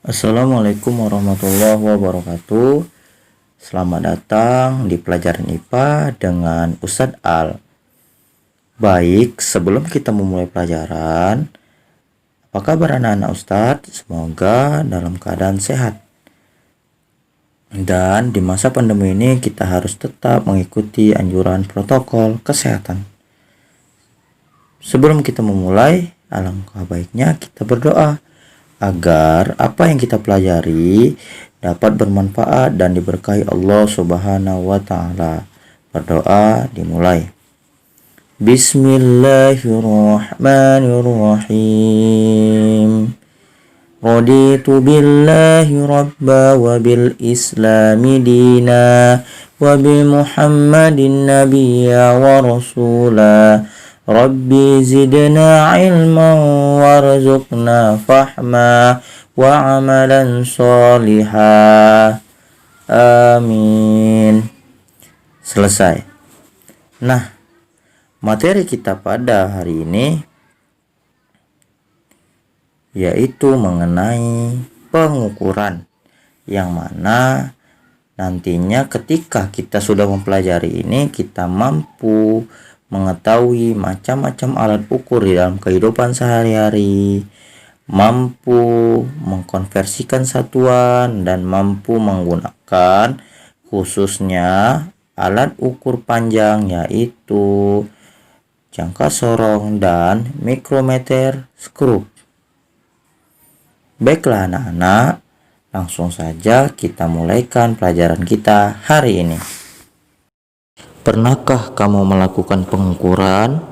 Assalamualaikum warahmatullahi wabarakatuh. Selamat datang di pelajaran IPA dengan Ustadz Al. Baik, sebelum kita memulai pelajaran, apa kabar anak-anak Ustadz? Semoga dalam keadaan sehat. Dan di masa pandemi ini kita harus tetap mengikuti anjuran protokol kesehatan. Sebelum kita memulai, alangkah baiknya kita berdoa agar apa yang kita pelajari dapat bermanfaat dan diberkahi Allah Subhanahu wa taala. Berdoa dimulai. Bismillahirrahmanirrahim. Raditu billahi rabba wa bil islami dina wa bi Muhammadin nabiyya wa rasula. Rabbi zidna ilman warzuqna fahma wa amalan solihah. Amin. Selesai. Nah, materi kita pada hari ini yaitu mengenai pengukuran, yang mana nantinya ketika kita sudah mempelajari ini, kita mampu mengetahui macam-macam alat ukur di dalam kehidupan sehari-hari, mampu mengkonversikan satuan, dan mampu menggunakan khususnya alat ukur panjang yaitu jangka sorong dan mikrometer skrup. Baiklah anak-anak, langsung saja kita mulaikan pelajaran kita hari ini. Pernahkah kamu melakukan pengukuran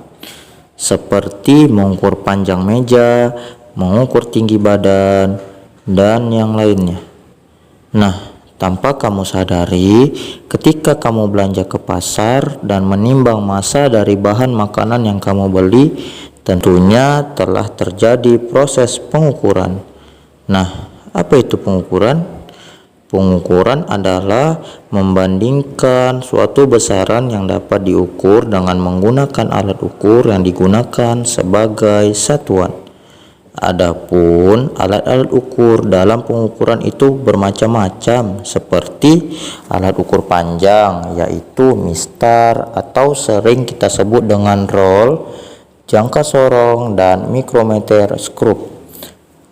seperti mengukur panjang meja, mengukur tinggi badan, dan yang lainnya? Nah, tanpa kamu sadari, ketika kamu belanja ke pasar dan menimbang massa dari bahan makanan yang kamu beli, tentunya telah terjadi proses pengukuran. Nah, apa itu pengukuran? Pengukuran adalah membandingkan suatu besaran yang dapat diukur dengan menggunakan alat ukur yang digunakan sebagai satuan. Adapun alat-alat ukur dalam pengukuran itu bermacam-macam, seperti alat ukur panjang yaitu mistar atau sering kita sebut dengan roll, jangka sorong, dan mikrometer skrup.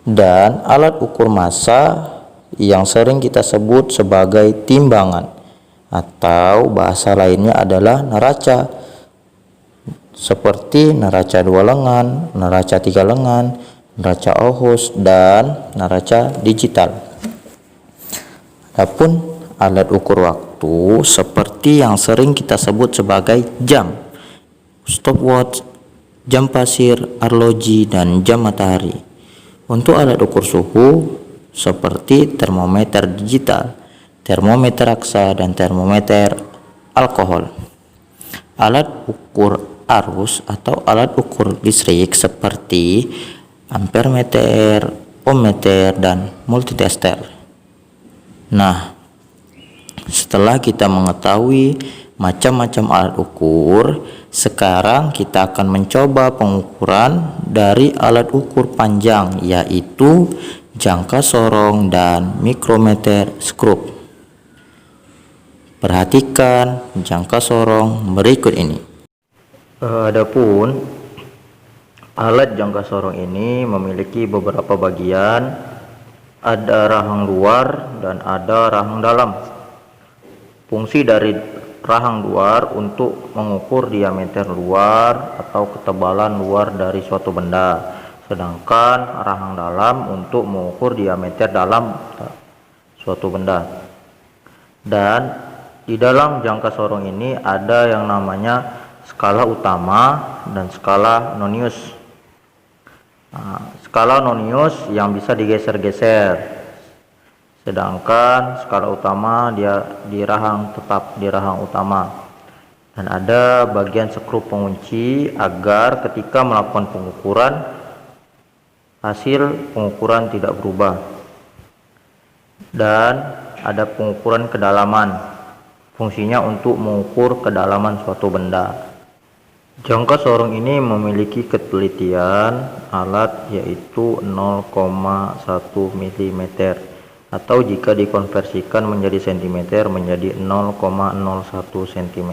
Dan alat ukur massa yang sering kita sebut sebagai timbangan, atau bahasa lainnya adalah neraca, seperti neraca 2 lengan, neraca 3 lengan, neraca Aarhus, dan neraca digital. Adapun alat ukur waktu seperti yang sering kita sebut sebagai jam, stopwatch, jam pasir, arloji, dan jam matahari. Untuk alat ukur suhu seperti termometer digital, termometer raksa, dan termometer alkohol. Alat ukur arus atau alat ukur listrik seperti ampermeter, ohmmeter, dan multitester. Nah, setelah kita mengetahui macam-macam alat ukur, sekarang kita akan mencoba pengukuran dari alat ukur panjang yaitu jangka sorong dan mikrometer skrup. Perhatikan jangka sorong berikut ini. Adapun alat jangka sorong ini memiliki beberapa bagian, ada rahang luar dan ada rahang dalam. Fungsi dari rahang luar untuk mengukur diameter luar atau ketebalan luar dari suatu benda, sedangkan rahang dalam untuk mengukur diameter dalam suatu benda. Dan di dalam jangka sorong ini ada yang namanya skala utama dan skala nonius. Skala nonius yang bisa digeser-geser, sedangkan skala utama dia tetap di rahang utama. Dan ada bagian skrup pengunci agar ketika melakukan pengukuran, hasil pengukuran tidak berubah. Dan ada pengukuran kedalaman, fungsinya untuk mengukur kedalaman suatu benda. Jangka sorong ini memiliki ketelitian alat yaitu 0,1 mm, atau jika dikonversikan menjadi cm menjadi 0,01 cm.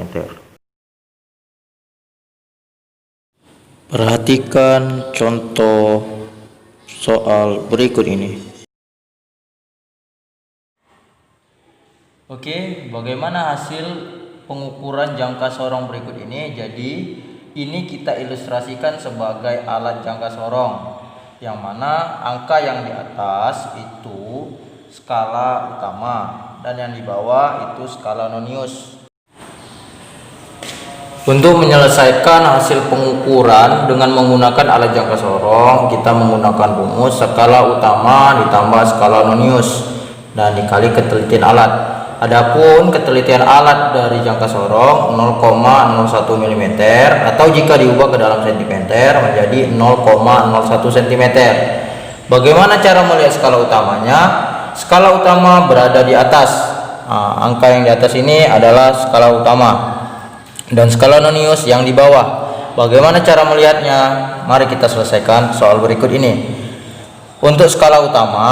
Perhatikan contoh soal berikut ini. Oke, bagaimana hasil pengukuran jangka sorong berikut ini? Jadi ini kita ilustrasikan sebagai alat jangka sorong, yang mana angka yang di atas itu skala utama dan yang di bawah itu skala nonius. Untuk menyelesaikan hasil pengukuran dengan menggunakan alat jangka sorong, kita menggunakan rumus skala utama ditambah skala nonius dan dikali ketelitian alat. Adapun ketelitian alat dari jangka sorong 0,01 mm, atau jika diubah ke dalam cm menjadi 0,01 cm. Bagaimana cara melihat skala utamanya? Skala utama berada di atas. Angka yang di atas ini adalah skala utama dan skala nonius yang di bawah. Bagaimana cara melihatnya? Mari kita selesaikan soal berikut ini. Untuk skala utama,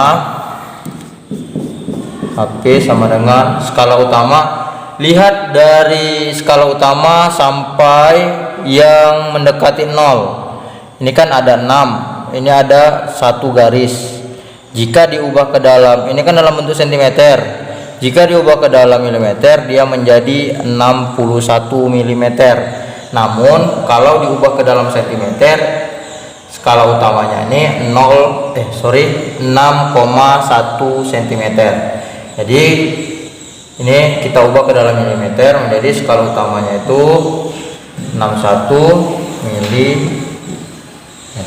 HP sama dengan skala utama. Lihat dari skala utama sampai yang mendekati 0. Ini kan ada 6. Ini ada satu garis. Jika diubah ke dalam, ini kan dalam bentuk cm. Jika diubah ke dalam mm, dia menjadi 61 mm. Namun kalau diubah ke dalam cm, skala utamanya ini 6,1 cm. Jadi ini kita ubah ke dalam mm menjadi skala utamanya itu 61 mm.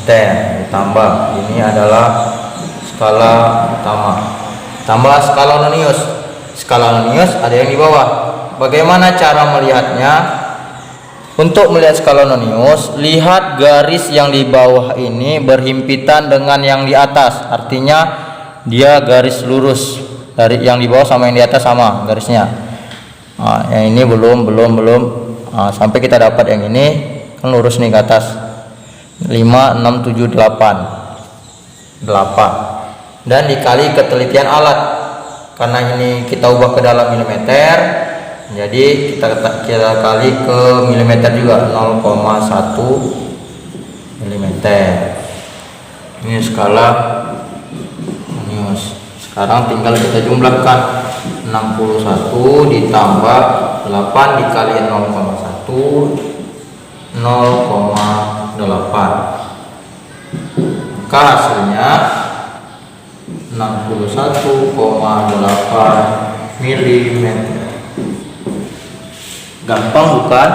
Ditambah ini adalah skala utama tambah skala nonius. Skala nonius ada yang di bawah. Bagaimana cara melihatnya? Untuk melihat skala nonius, lihat garis yang di bawah ini berhimpitan dengan yang di atas. Artinya dia garis lurus. Dari yang di bawah sama yang di atas sama garisnya. Yang ini belum. Sampai kita dapat yang ini kan lurus nih ke atas. 5, 6, 7, 8 dan dikali ketelitian alat. Karena ini kita ubah ke dalam mm, jadi kita kali ke mm juga, 0,1 mm. Ini skala nonius. Sekarang tinggal kita jumlahkan 61 ditambah 8 dikali 0,1, 0,8. Maka hasilnya 61,8 mm. Gampang bukan?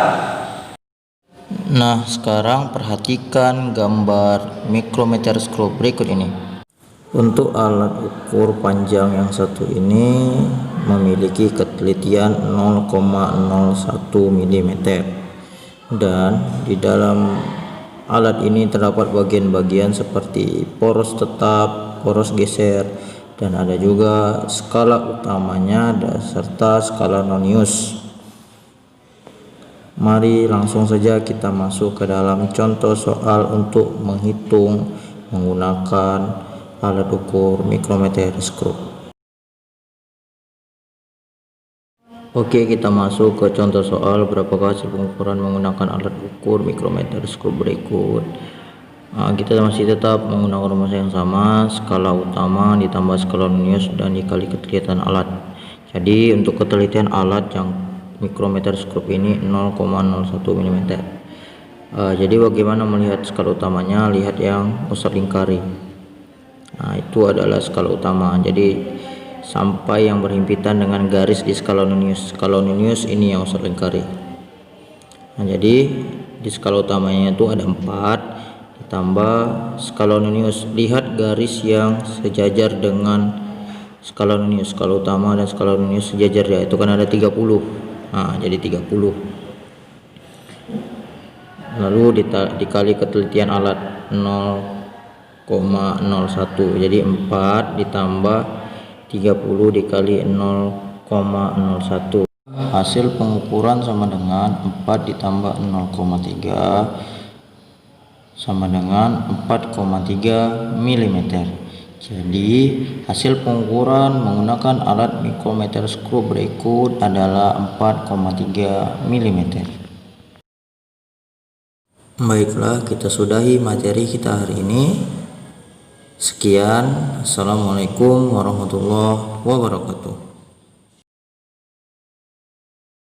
Nah, sekarang perhatikan gambar mikrometer skrup berikut ini. Untuk alat ukur panjang yang satu ini memiliki ketelitian 0,01 mm, dan di dalam alat ini terdapat bagian-bagian seperti poros tetap, poros geser, dan ada juga skala utamanya serta skala nonius. Mari langsung saja kita masuk ke dalam contoh soal untuk menghitung menggunakan alat ukur mikrometer skrup. Oke, kita masuk ke contoh soal berapakah hasil pengukuran menggunakan alat ukur mikrometer skrup berikut. Kita masih tetap menggunakan rumus yang sama, skala utama ditambah skala nonius dan dikali ketelitian alat. Jadi untuk ketelitian alat yang mikrometer skrup ini 0,01 mm. Jadi bagaimana melihat skala utamanya? Lihat yang Ustadz lingkari. Itu adalah skala utama. Jadi sampai yang berhimpitan dengan garis di skala nonius. Skala nonius ini yang Ustadz lingkari. Jadi di skala utamanya itu ada 4 ditambah skala nonius. Lihat garis yang sejajar dengan skala nonius. Skala utama dan skala nonius sejajar ya. Itu kan ada 30. Jadi 30. Lalu dikali ketelitian alat 0,01. Jadi 4 ditambah 30 dikali 0,01. Hasil pengukuran sama dengan 4 ditambah 0,3 sama dengan 4,3 mm. Jadi hasil pengukuran menggunakan alat mikrometer skru berikut adalah 4,3 mm. Baiklah, kita sudahi materi kita hari ini. Sekian, assalamualaikum warahmatullahi wabarakatuh.